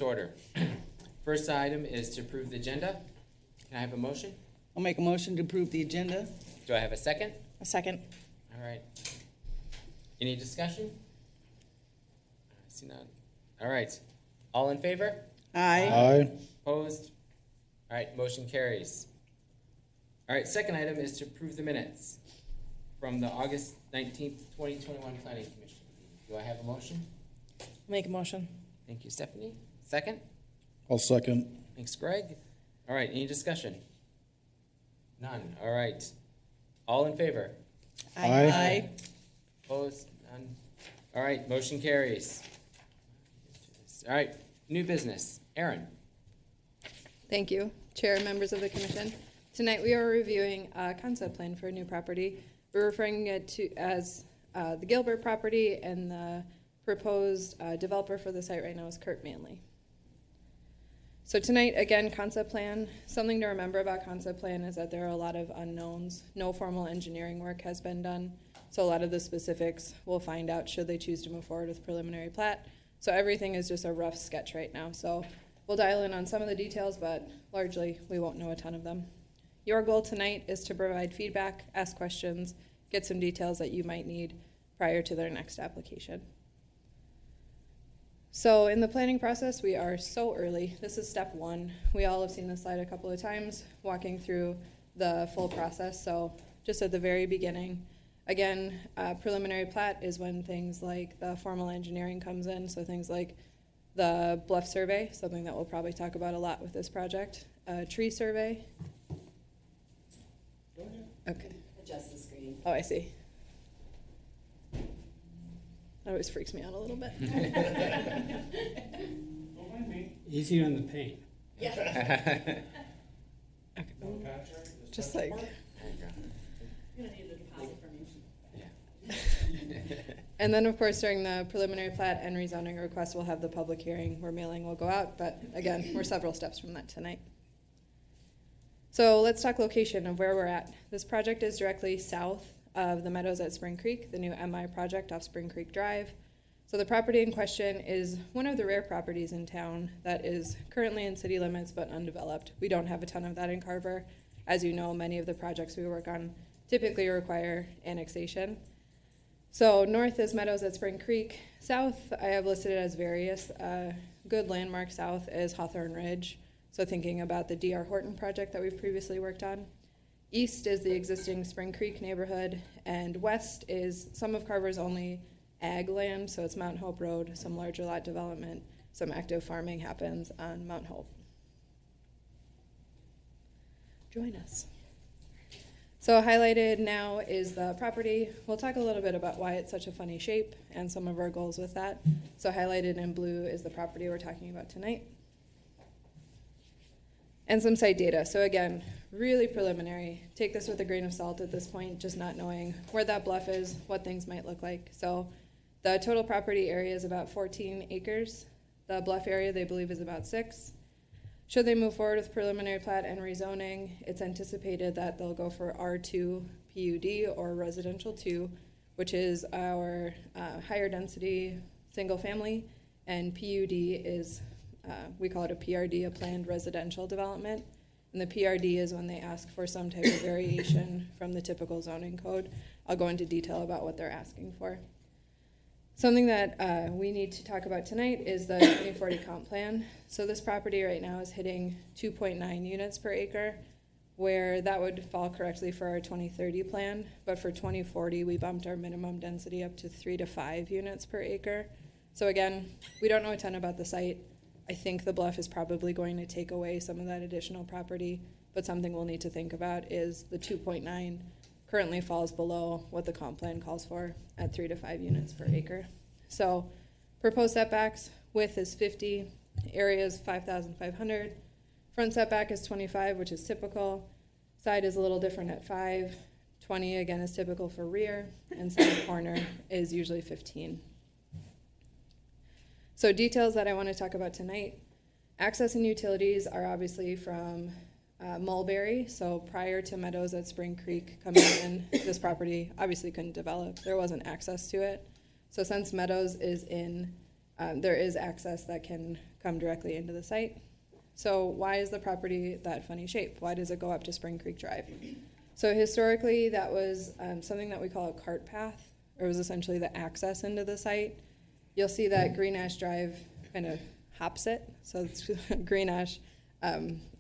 Order. First item is to approve the agenda. Can I have a motion? I'll make a motion to approve the agenda. Do I have a second? A second. All right. Any discussion? I see none. All right. All in favor? Aye. Aye. Opposed? All right, motion carries. All right, second item is to approve the minutes from the August 19th, 2021 Planning Commission. Do I have a motion? Make a motion. Thank you, Stephanie. Second? I'll second. Thanks, Greg. All right, any discussion? None. All right. All in favor? Aye. Opposed? None. All right, motion carries. All right, new business. Aaron. Thank you, Chair and members of the Commission. Tonight we are reviewing a concept plan for a new property. We're referring it to as the Gilbert property, and the proposed developer for the site right now is Kurt Manley. So tonight, again, concept plan. Something to remember about concept plan is that there are a lot of unknowns. No formal engineering work has been done, so a lot of the specifics we'll find out should they choose to move forward with preliminary plat. So everything is just a rough sketch right now. So we'll dial in on some of the details, but largely we won't know a ton of them. Your goal tonight is to provide feedback, ask questions, get some details that you might need prior to their next application. So in the planning process, we are so early. This is step one. We all have seen this slide a couple of times, walking through the full process. So just at the very beginning, again, preliminary plat is when things like the formal engineering comes in. So things like the bluff survey, something that we'll probably talk about a lot with this project. Tree survey. Okay. Adjust the screen. Oh, I see. That always freaks me out a little bit. Don't mind me. Easy on the paint. Okay. Just like. You're gonna need a deposit from you. And then, of course, during the preliminary plat and rezoning request, we'll have the public hearing where mailing will go out. But again, we're several steps from that tonight. So let's talk location of where we're at. This project is directly south of the Meadows at Spring Creek, the new MI project off Spring Creek Drive. So the property in question is one of the rare properties in town that is currently in city limits but undeveloped. We don't have a ton of that in Carver. As you know, many of the projects we work on typically require annexation. So north is Meadows at Spring Creek. South, I have listed it as various. Good landmark south is Hawthorne Ridge. So thinking about the D.R. Horton project that we've previously worked on. East is the existing Spring Creek neighborhood, and west is some of Carver's only ag land, so it's Mount Hope Road, some larger lot development, some active farming happens on Mount Hope. Join us. So highlighted now is the property. We'll talk a little bit about why it's such a funny shape and some of our goals with that. So highlighted in blue is the property we're talking about tonight. And some site data. So again, really preliminary. Take this with a grain of salt at this point, just not knowing where that bluff is, what things might look like. So the total property area is about 14 acres. The bluff area they believe is about 6. Should they move forward with preliminary plat and rezoning, it's anticipated that they'll go for R2 PUD or residential 2, which is our higher density single family, and PUD is we call it a PRD, a planned residential development. And the PRD is when they ask for some type of variation from the typical zoning code. I'll go into detail about what they're asking for. Something that we need to talk about tonight is the 2040 comp plan. So this property right now is hitting 2.9 units per acre, where that would fall correctly for our 2030 plan. But for 2040, we bumped our minimum density up to 3 to 5 units per acre. So again, we don't know a ton about the site. I think the bluff is probably going to take away some of that additional property, but something we'll need to think about is the 2.9 currently falls below what the comp plan calls for at 3 to 5 units per acre. So proposed setbacks, width is 50, area is 5,500. Front setback is 25, which is typical. Side is a little different at 5. 20 again is typical for rear, and side corner is usually 15. So details that I want to talk about tonight. Access and utilities are obviously from Mulberry. So prior to Meadows at Spring Creek coming in, this property obviously couldn't develop. There wasn't access to it. So since Meadows is in there is access that can come directly into the site. So why is the property that funny shape? Why does it go up to Spring Creek Drive? So historically, that was something that we call a cart path, or it was essentially the access into the site. You'll see that Green Ash Drive kind of hops it. So it's Green Ash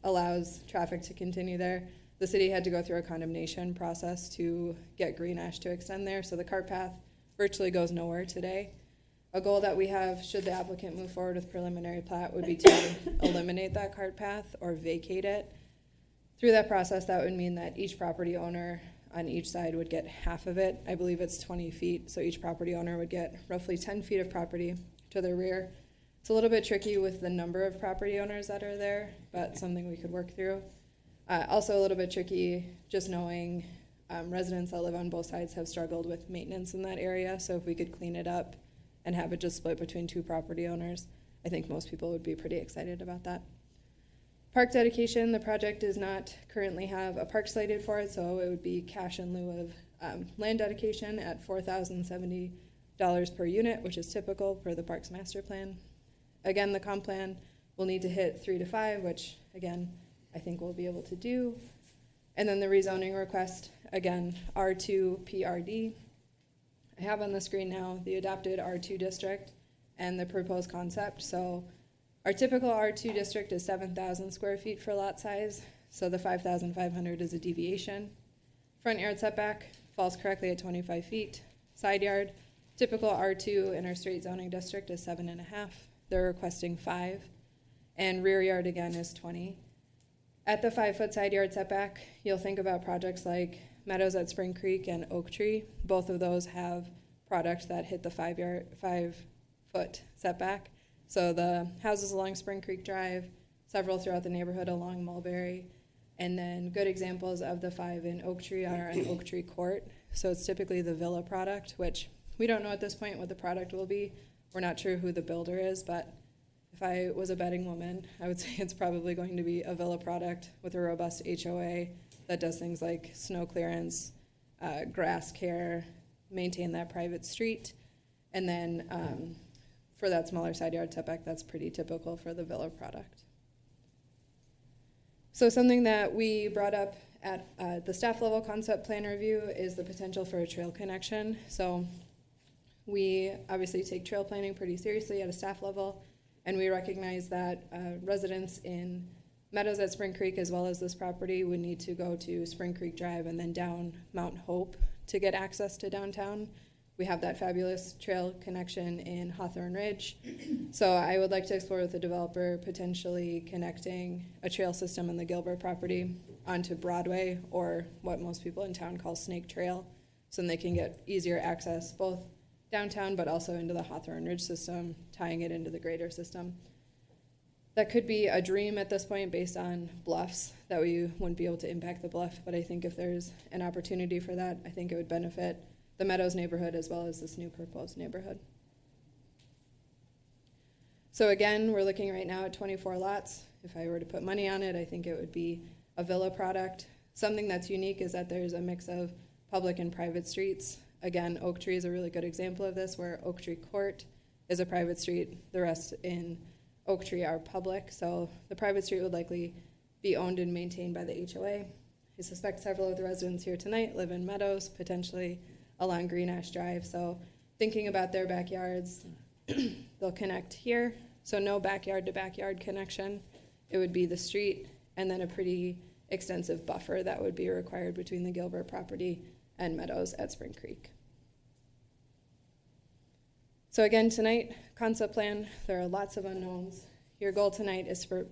allows traffic to continue there. The city had to go through a condemnation process to get Green Ash to extend there. So the cart path virtually goes nowhere today. A goal that we have, should the applicant move forward with preliminary plat, would be to eliminate that cart path or vacate it. Through that process, that would mean that each property owner on each side would get half of it. I believe it's 20 feet, so each property owner would get roughly 10 feet of property to their rear. It's a little bit tricky with the number of property owners that are there, but something we could work through. Also a little bit tricky just knowing residents that live on both sides have struggled with maintenance in that area, so if we could clean it up and have it just split between two property owners, I think most people would be pretty excited about that. Park dedication, the project does not currently have a park slated for it, so it would be cash in lieu of land dedication at $4,070 per unit, which is typical for the park's master plan. Again, the comp plan will need to hit 3 to 5, which again, I think we'll be able to do. And then the rezoning request, again, R2 PRD. I have on the screen now the adopted R2 district and the proposed concept. So our typical R2 district is 7,000 square feet for lot size, so the 5,500 is a deviation. Front yard setback falls correctly at 25 feet. Side yard, typical R2 in our straight zoning district is 7.5. They're requesting 5. And rear yard again is 20. At the 5-foot side yard setback, you'll think about projects like Meadows at Spring Creek and Oak Tree. Both of those have products that hit the 5-foot setback. So the houses along Spring Creek Drive, several throughout the neighborhood along Mulberry, and then good examples of the 5 in Oak Tree are in Oak Tree Court. So it's typically the villa product, which we don't know at this point what the product will be. We're not sure who the builder is, but if I was a betting woman, I would say it's probably going to be a villa product with a robust HOA that does things like snow clearance, grass care, maintain that private street, and then for that smaller side yard setback, that's pretty typical for the villa product. So something that we brought up at the staff level concept plan review is the potential for a trail connection. So we obviously take trail planning pretty seriously at a staff level, and we recognize that residents in Meadows at Spring Creek, as well as this property, would need to go to Spring Creek Drive and then down Mount Hope to get access to downtown. We have that fabulous trail connection in Hawthorne Ridge. So I would like to explore with the developer potentially connecting a trail system in the Gilbert property onto Broadway, or what most people in town call Snake Trail, so then they can get easier access both downtown but also into the Hawthorne Ridge system, tying it into the greater system. That could be a dream at this point based on bluffs, that we wouldn't be able to impact the bluff, but I think if there's an opportunity for that, I think it would benefit the Meadows neighborhood as well as this new proposed neighborhood. So again, we're looking right now at 24 lots. If I were to put money on it, I think it would be a villa product. Something that's unique is that there's a mix of public and private streets. Again, Oak Tree is a really good example of this, where Oak Tree Court is a private street. The rest in Oak Tree are public, so the private street would likely be owned and maintained by the HOA. I suspect several of the residents here tonight live in Meadows, potentially along Green Ash Drive, so thinking about their backyards, they'll connect here, so no backyard to backyard connection. It would be the street and then a pretty extensive buffer that would be required between the Gilbert property and Meadows at Spring Creek. So again, tonight, concept plan, there are lots of unknowns. Your goal tonight is to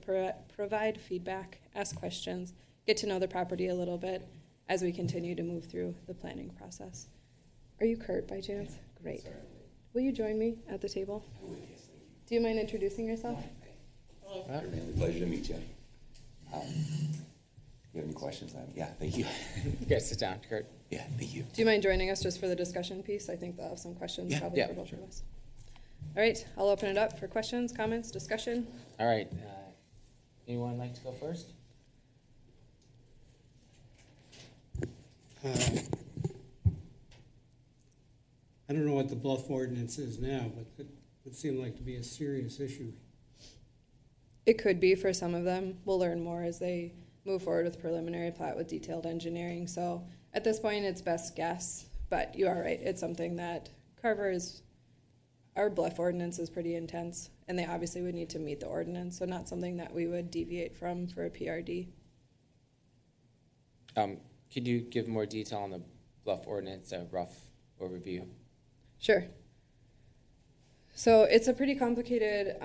provide feedback, ask questions, get to know the property a little bit as we continue to move through the planning process. Are you Kurt by chance? Great. Will you join me at the table? Do you mind introducing yourself? Hello. Pleasure to meet you. You have any questions? Yeah, thank you. You guys sit down, Kurt. Yeah, thank you. Do you mind joining us just for the discussion piece? I think they'll have some questions probably for both of us. All right, I'll open it up for questions, comments, discussion. All right. Anyone like to go first? I don't know what the bluff ordinance is now, but would seem like to be a serious issue. It could be for some of them. We'll learn more as they move forward with preliminary plat with detailed engineering. So at this point, it's best guess, but you are right. It's something that our bluff ordinance is pretty intense, and they obviously would need to meet the ordinance, so not something that we would deviate from for a PRD. Could you give more detail on the bluff ordinance, a rough overview? Sure. So it's a pretty complicated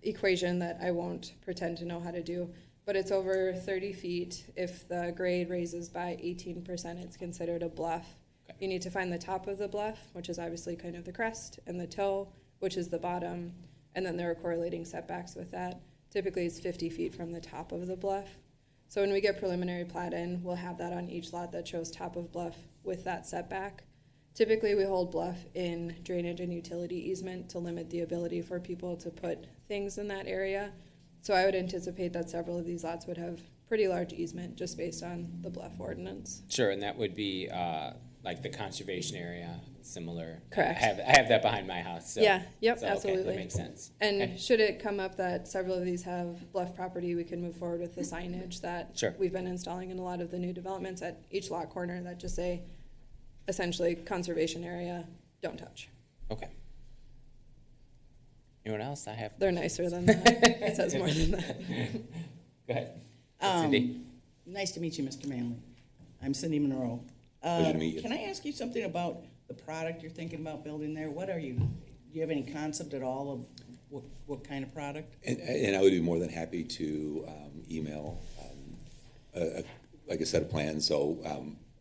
equation that I won't pretend to know how to do, but it's over 30 feet. If the grade raises by 18%, it's considered a bluff. Okay. You need to find the top of the bluff, which is obviously kind of the crest, and the toe, which is the bottom, and then there are correlating setbacks with that. Typically, it's 50 feet from the top of the bluff. So when we get preliminary plat in, we'll have that on each lot that shows top of bluff with that setback. Typically, we hold bluff in drainage and utility easement to limit the ability for people to put things in that area. So I would anticipate that several of these lots would have pretty large easement just based on the bluff ordinance. Sure, and that would be like the conservation area, similar. Correct. I have that behind my house. So, Yeah, yep, so, okay, absolutely. that makes sense. And Okay. should it come up that several of these have bluff property, we can move forward with the signage that Sure. we've been installing in a lot of the new developments at each lot corner that just say, essentially, conservation area, don't touch. Okay. Anyone else? I have. They're nicer than that. It says more than that. Go ahead. Cindy. Nice to meet you, Mr. Manley. I'm Cindy Monroe. Pleasure to meet you. Can I ask you something about the product you're thinking about building there? What are you, do you have any concept at all of what kind of product? And I would be more than happy to email like a set of plans. So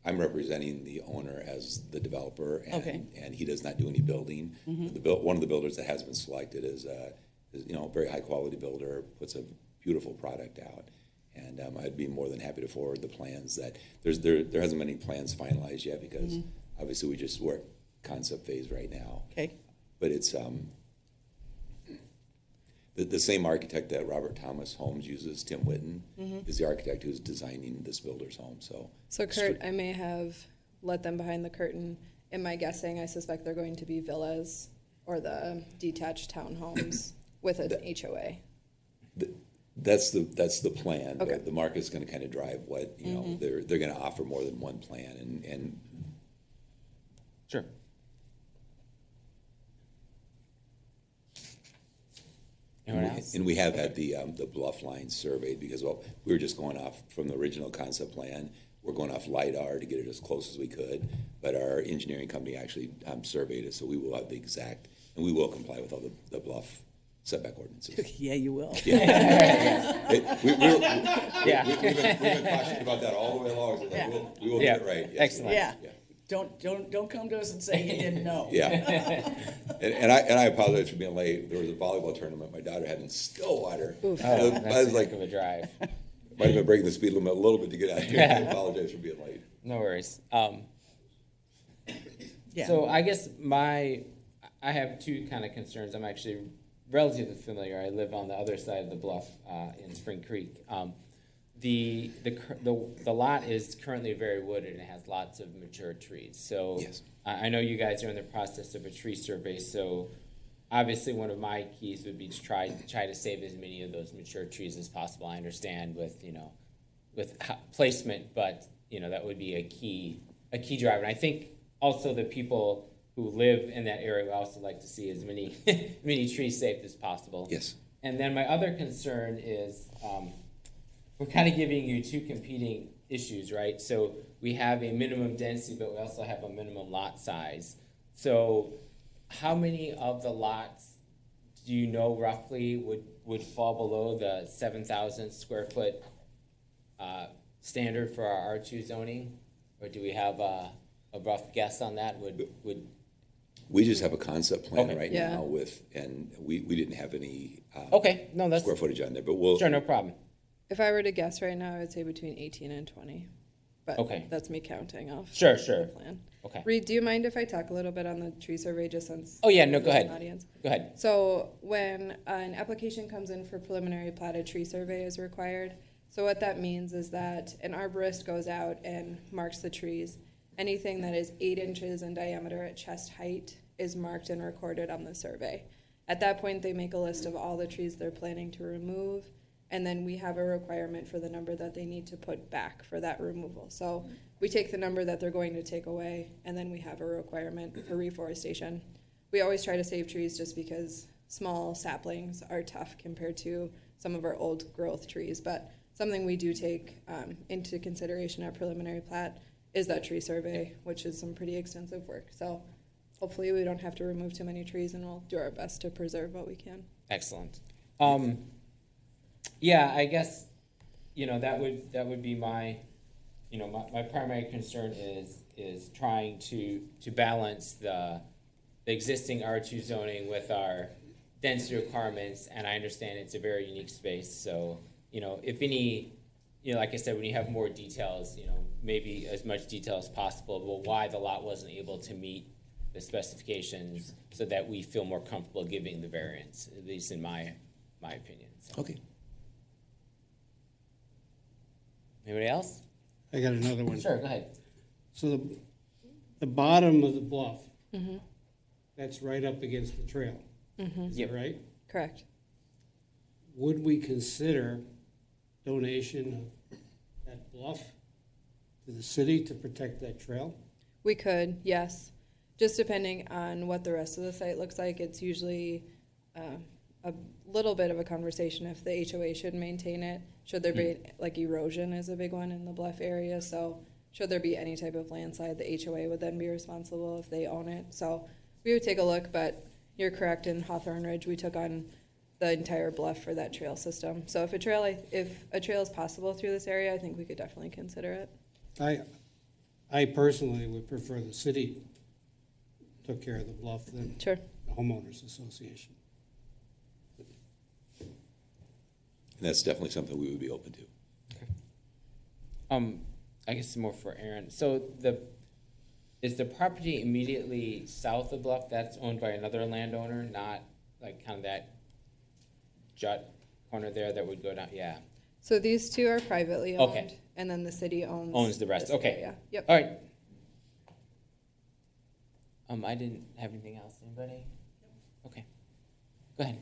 I'm representing the owner as the developer, and, Okay. and he does not do any building. One of the builders that has been selected is a very high quality builder, puts a beautiful product out. And I'd be more than happy to forward the plans. That there hasn't been any plans finalized yet because obviously we're at concept phase right now. Okay. But it's the same architect that Robert Thomas Homes uses, Tim Whitten, is the architect who's designing this builder's home. So Kurt, I may have let them behind the curtain. In my guessing, I suspect they're going to be villas or the detached townhomes with an HOA. That's the plan. Okay. But the market's going to kind of drive what they're going to offer more than one plan, and Sure. Anyone else? And we have had the bluff line surveyed because we were just going off from the original concept plan. We're going off LiDAR to get it as close as we could, but our engineering company actually surveyed it, so we will have the exact, and we will comply with all the bluff setback ordinances. Yeah, you will. Yeah. We've been cautioned about that all the way along. So Yeah. we will Yeah. get it right. Yes, Excellent. Yeah. Don't come to us and say you didn't know. Yeah. and I apologize for being late. There was a volleyball tournament my daughter had in Stillwater. Oh, I that's was a like, heck of a drive. might have been breaking the speed limit a little bit to get out here. I apologize for being late. No worries. Yeah. So I guess I have two kind of concerns. I'm actually relatively familiar. I live on the other side of the bluff in Spring Creek. The lot is currently very wooded and it has lots of mature trees. So Yes. I know you guys are in the process of a tree survey. So obviously one of my keys would be to try to save as many of those mature trees as possible. I understand with placement, but that would be a key driver. And I think also the people who live in that area would also like to see as many many trees saved as possible. Yes. And then my other concern is we're kind of giving you two competing issues, right? So we have a minimum density, but we also have a minimum lot size. So how many of the lots do you know roughly would fall below the 7,000 square foot standard for our R2 zoning? Or do we have a rough guess on that? We just have a concept plan Okay. right Yeah. now and we didn't have any Okay, no, that's square footage on there, but we'll. sure, no problem. If I were to guess right now, I would say between 18 and 20. But Okay. that's me counting off Sure, the sure. plan. Okay. Reed, do you mind if I talk a little bit on the tree survey just since? Oh, yeah, no, go there's an ahead. Audience? Go ahead. So when an application comes in for preliminary plat, a tree survey is required. So what that means is that an arborist goes out and marks the trees. Anything that is 8 inches in diameter at chest height is marked and recorded on the survey. At that point, they make a list of all the trees they're planning to remove, and then we have a requirement for the number that they need to put back for that removal. So we take the number that they're going to take away, and then we have a requirement for reforestation. We always try to save trees just because small saplings are tough compared to some of our old growth trees, but something we do take into consideration at preliminary plat is that tree survey, which is some pretty extensive work. So hopefully we don't have to remove too many trees, and we'll do our best to preserve what we can. Excellent. Yeah, I guess, that would be my, my primary concern is trying to balance the existing R2 zoning with our density requirements, and I understand it's a very unique space, so, if any, like I said, when you have more details, maybe as much detail as possible, but why the lot wasn't able to meet the specifications so that we feel more comfortable giving the variance, at least in my opinion. So. Okay. Anybody else? I got another one. Sure, go ahead. So the bottom of the bluff, Mm-hmm. that's right up against the trail, Mm-hmm. is that right? Correct. Would we consider donation of that bluff to the city to protect that trail? We could, yes. Just depending on what the rest of the site looks like, it's usually a little bit of a conversation if the HOA should maintain it. Should there be, like erosion is a big one in the bluff area, so should there be any type of landslide, the HOA would then be responsible if they own it. So we would take a look, but you're correct, in Hawthorne Ridge, we took on the entire bluff for that trail system. So if a trail is possible through this area, I think we could definitely consider it. I personally would prefer the city took care of the bluff than Sure. the homeowners association. And that's definitely something we would be open to. I guess more for Aaron. So is the property immediately south of Bluff, that's owned by another landowner, not like kind of that jut corner there that would go down? Yeah. So these two are privately owned, Okay. and then the city Owns the rest. this Okay. area. Yep. All right. I didn't have anything else. Anybody? Okay. Go ahead.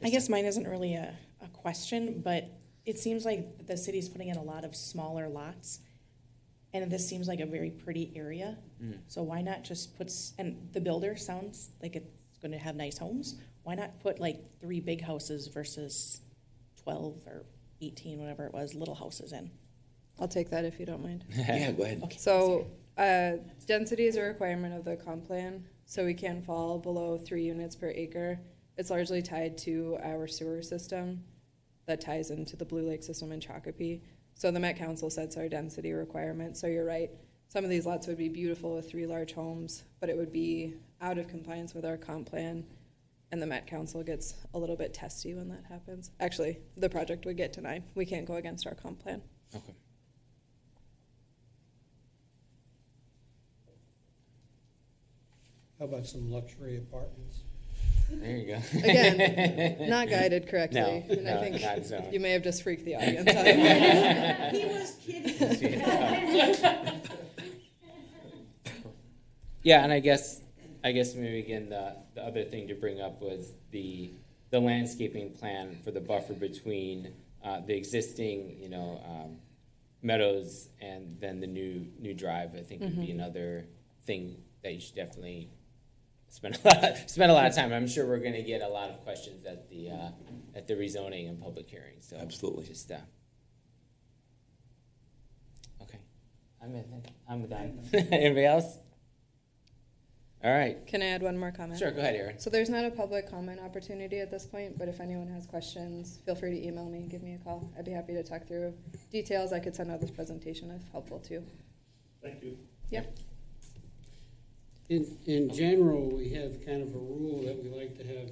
I guess mine isn't really a question, but it seems like the city's putting in a lot of smaller lots, and this seems like a very pretty area. So why not just and the builder sounds like it's going to have nice homes. Why not put like 3 big houses versus 12 or 18, whatever it was, little houses in? I'll take that if you don't mind. Yeah, go ahead. Okay. So density is a requirement of the comp plan, so we can't fall below 3 units per acre. It's largely tied to our sewer system that ties into the Blue Lake system in Chocopee. So the Met Council sets our density requirement. So you're right, some of these lots would be beautiful with 3 large homes, but it would be out of compliance with our comp plan, and the Met Council gets a little bit testy when that happens. Actually, the project would get denied. We can't go against our comp plan. Okay. How about some luxury apartments? There you go. Again, not guided correctly. No, and I no, think not zoned. you may have just freaked the audience out. He was kidding. Yeah, and I guess maybe again the other thing to bring up was the landscaping plan for the buffer between the existing meadows and then the new drive. I think would be another thing that you should definitely spend a lot of time. I'm sure we're going to get a lot of questions at the rezoning and public hearing. So Absolutely. just okay, I'm done. Anybody else? All right. Can I add one more comment? Sure, go ahead, Aaron. So there's not a public comment opportunity at this point, but if anyone has questions, feel free to email me and give me a call. I'd be happy to talk through details. I could send out this presentation if helpful too. Thank you. Yep. In general, we have kind of a rule that we like to have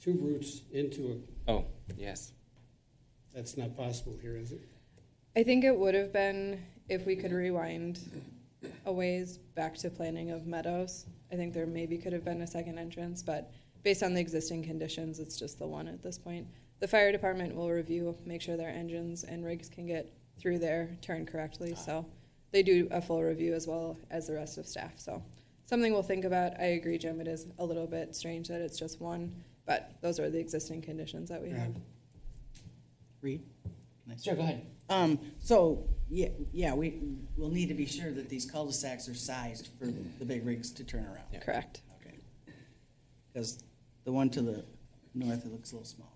2 routes into Oh, yes. that's not possible here, is it? I think it would have been if we could rewind a ways back to planning of meadows. I think there maybe could have been a second entrance, but based on the existing conditions, it's just the one at this point. The fire department will review, make sure their engines and rigs can get through there, turn correctly. So they do a full review as well as the rest of staff. So something we'll think about. I agree, Jim, it is a little bit strange that it's just one, but those are the existing conditions that we have. Reed? Can I- Sure, go ahead. So, we'll need to be sure that these cul-de-sacs are sized for the big rigs to turn around. Correct. Okay. Because the one to the north, it looks a little small.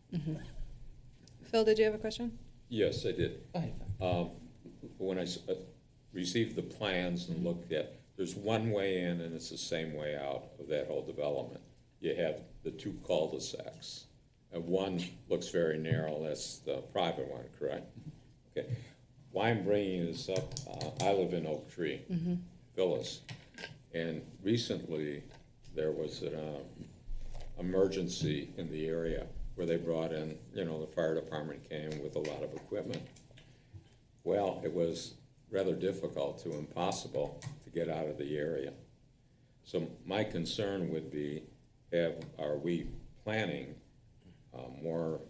Phil, did you have a question? Yes, I did. Go ahead. When I received the plans and looked at, there's one way in and it's the same way out of that whole development. You have the two cul-de-sacs. And one looks very narrow, that's the private one, correct? Okay. Why I'm bringing this up, I live in Oak Tree, Phyllis, and recently there was an emergency in the area where they brought in, the fire department came with a lot of equipment. Well, it was rather difficult to impossible to get out of the area. So my concern would be, are we planning more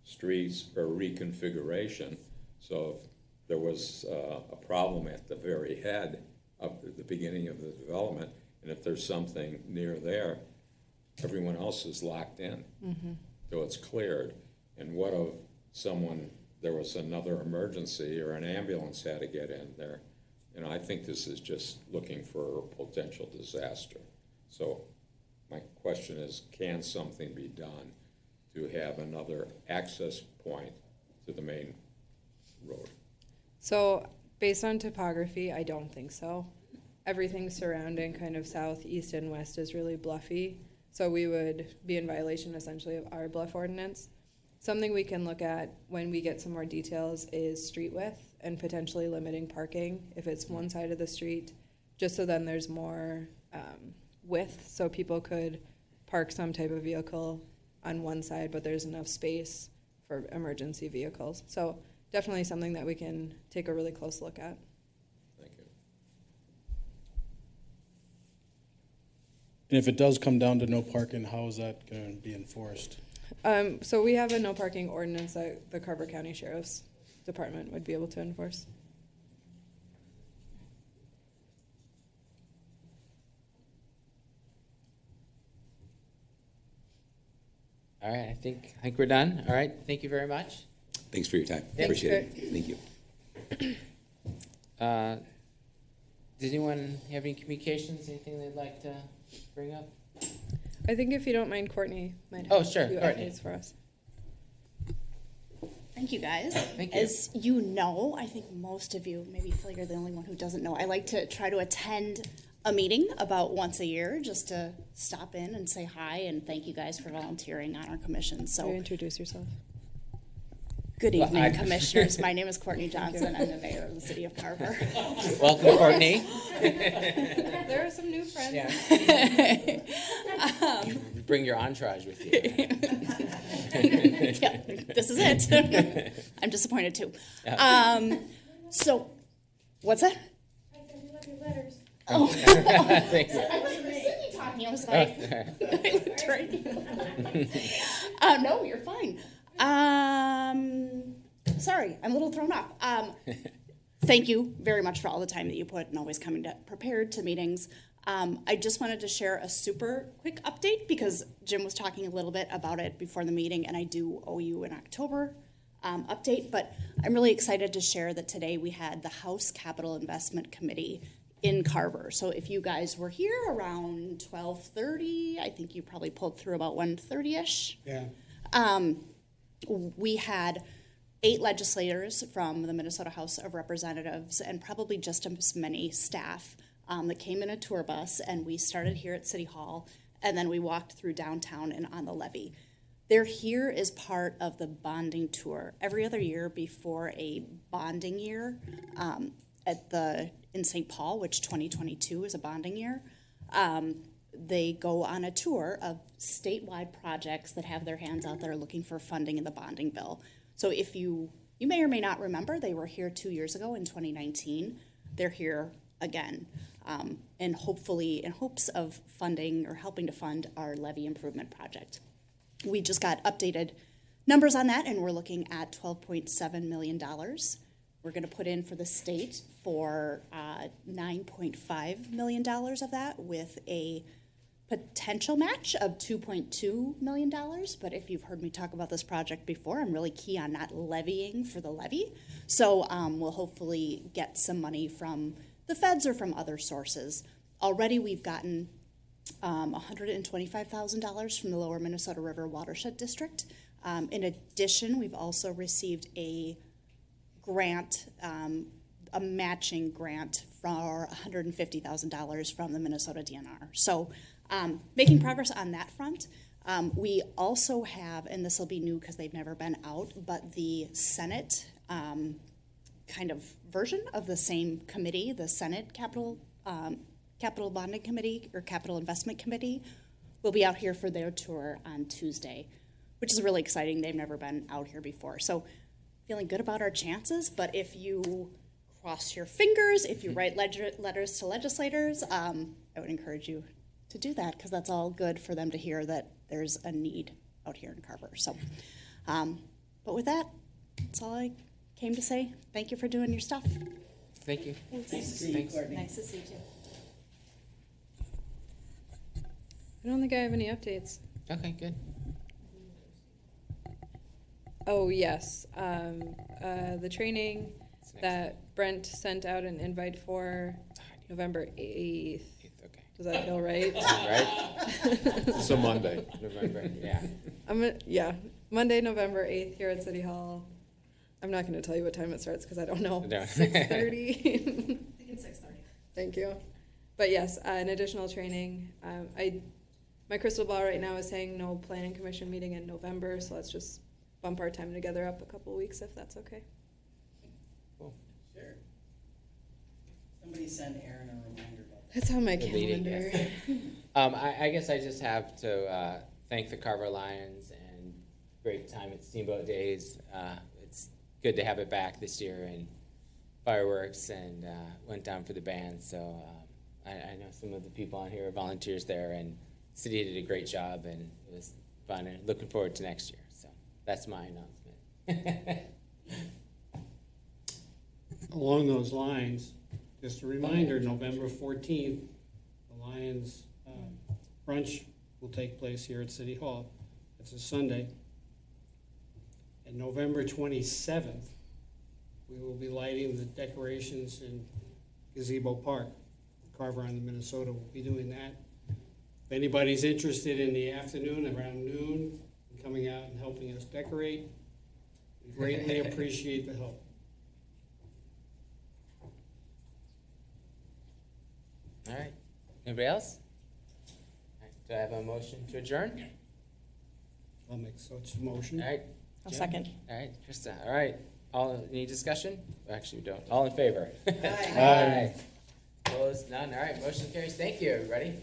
streets or reconfiguration? So if there was a problem at the very head of the beginning of the development, and if there's something near there, everyone else is locked in. So it's cleared. And what if there was another emergency or an ambulance had to get in there? I think this is just looking for a potential disaster. So my question is, can something be done to have another access point to the main road? So based on topography, I don't think so. Everything surrounding kind of south, east, and west is really bluffy. So we would be in violation essentially of our bluff ordinance. Something we can look at when we get some more details is street width and potentially limiting parking if it's one side of the street, just so then there's more width so people could park some type of vehicle on one side, but there's enough space for emergency vehicles. So definitely something that we can take a really close look at. Thank you. And if it does come down to no parking, how is that going to be enforced? So we have a no parking ordinance that the Carver County Sheriff's Department would be able to enforce. All right, I think we're done. All right, thank you very much. Thanks for your time. Thanks, Appreciate it. Thank you. Does anyone have any communications, anything they'd like to bring up? I think if you don't mind, Courtney might Oh, have sure, a few Courtney. updates for us. Thank you, guys. Thank you. As you know, I think most of you, maybe Phil, you're the only one who doesn't know, I like to try to attend a meeting about once a year just to stop in and say hi and thank you guys for volunteering on our commission. Will you So, introduce yourself? good Well, evening, commissioners. My name is Courtney Johnson. I'm the mayor of the city of Carver. Welcome, Courtney. There are some new friends. Yeah. You bring your entourage with you. Yeah, this is it. I'm disappointed too. So, what's that? I said we love your letters. Oh. Thank you. I wasn't Sydney talking. I was like, I looked right. No, you're fine. Sorry, I'm a little thrown off. Thank you very much for all the time that you put and always coming prepared to meetings. I just wanted to share a super quick update because Jim was talking a little bit about it before the meeting, and I do owe you an October update. But I'm really excited to share that today we had the House Capital Investment Committee in Carver. So if you guys were here around 12:30, I think you probably pulled through about 1:30ish. Yeah. We had 8 legislators from the Minnesota House of Representatives and probably just as many staff that came in a tour bus, and we started here at City Hall, and then we walked through downtown and on the levee. They're here as part of the bonding tour. Every other year before a bonding year in St. Paul, which 2022 is a bonding year, they go on a tour of statewide projects that have their hands out there looking for funding in the bonding bill. So if you may or may not remember, they were here 2 years ago in 2019. They're here again, and hopefully in hopes of funding or helping to fund our levee improvement project. We just got updated numbers on that, and we're looking at $12.7 million. We're gonna put in for the state for $9.5 million of that with a potential match of $2.2 million. But if you've heard me talk about this project before, I'm really key on not levying for the levy. So we'll hopefully get some money from the feds or from other sources. Already we've gotten $125,000 from the Lower Minnesota River Watershed District. In addition, we've also received a grant, a matching grant for $150,000 from the Minnesota DNR. So making progress on that front. We also have, and this will be new because they've never been out, but the Senate kind of version of the same committee, the Senate Capital Bonding Committee or Capital Investment Committee, will be out here for their tour on Tuesday, which is really exciting. They've never been out here before. So feeling good about our chances, but if you cross your fingers, if you write letters to legislators, I would encourage you to do that because that's all good for them to hear that there's a need out here in Carver. So, but with that, that's all I came to say. Thank you for doing your stuff. Thank you. Nice to see you, Courtney. Nice to see you too. I don't think I have any updates. Okay, good. Oh, yes. The training that Brent sent out an invite for November 8th. Okay. Does that feel right? Right? It's a Monday. November, yeah. Yeah, Monday, November 8th here at City Hall. I'm not going to tell you what time it starts because I don't know. No. 6:30. I think it's 6:30. Thank you. But yes, an additional training. My crystal ball right now is saying no planning commission meeting in November, so let's just bump our time together up a couple weeks if that's okay. Sure. Somebody send Aaron a reminder about that. That's on my The meeting, calendar. yes. I guess I just have to thank the Carver Lions and great time at Steamboat Days. It's good to have it back this year and fireworks and went down for the band. So I know some of the people on here are volunteers there and the city did a great job and it was fun and looking forward to next year. So that's my announcement. Along those lines, just a reminder, November 14th, the Lions brunch will take place here at City Hall. It's a Sunday. And November 27th, we will be lighting the decorations in Gazebo Park. Carver on the Minnesota will be doing that. If anybody's interested in the afternoon, around noon, and coming out and helping us decorate, we greatly appreciate the help. All right. Anybody else? All right. Do I have a motion to adjourn? I'll make such a motion. All right. I'll Jim? second. All right, Krista. All right. Any discussion? Actually, we don't. All in favor? Aye. Aye. Opposed? None. All right. Motion carries. Thank you, everybody.